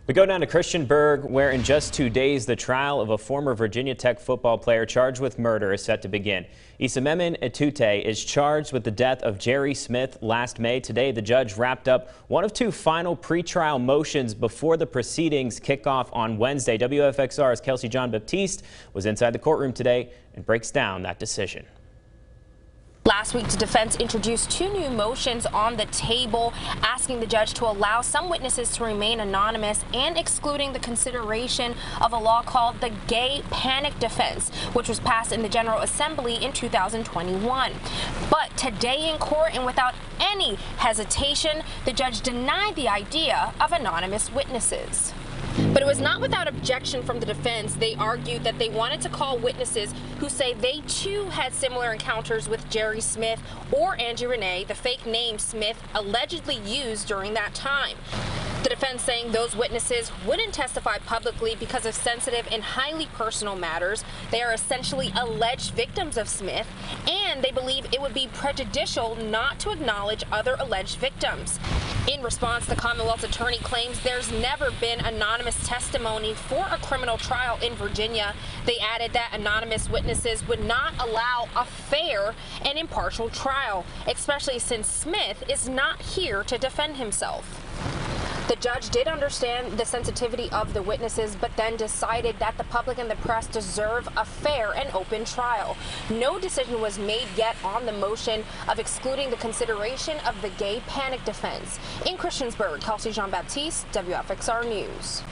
We go down to Christiansburg, where in just 2 days, the trial of a former Virginia Tech football player charged with murder is set to begin. Etute is charged with the death of Jerry Smith last May. Today, the judge wrapped up one of 2 final pretrial motions before the proceedings kick off on Wednesday. WFXR's Kelsey Jean-Baptiste was inside the courtroom today and breaks down that decision. Last week, the defense introduced 2 new motions on the table, asking the judge to allow some witnesses to remain anonymous and excluding the consideration of a law called the gay panic defense, which was passed in the General Assembly in 2021. But today in court, and without any hesitation, the judge denied the idea of anonymous witnesses. But it was not without objection from the defense. They argued that they wanted to call witnesses who say they too had similar encounters with Jerry Smith or Angie Renee, the fake name Smith allegedly used during that time. The defense saying those witnesses wouldn't testify publicly because of sensitive and highly personal matters. They are essentially alleged victims of Smith, and they believe it would be prejudicial not to acknowledge other alleged victims. In response, the Commonwealth's attorney claims there's never been anonymous testimony for a criminal trial in Virginia. They added that anonymous witnesses would not allow a fair and impartial trial, especially since Smith is not here to defend himself. The judge did understand the sensitivity of the witnesses, but then decided that the public and the press deserve a fair and open trial. No decision was made yet on the motion of excluding the consideration of the gay panic defense. In Christiansburg, Kelsey Jean-Baptiste, WFXR News.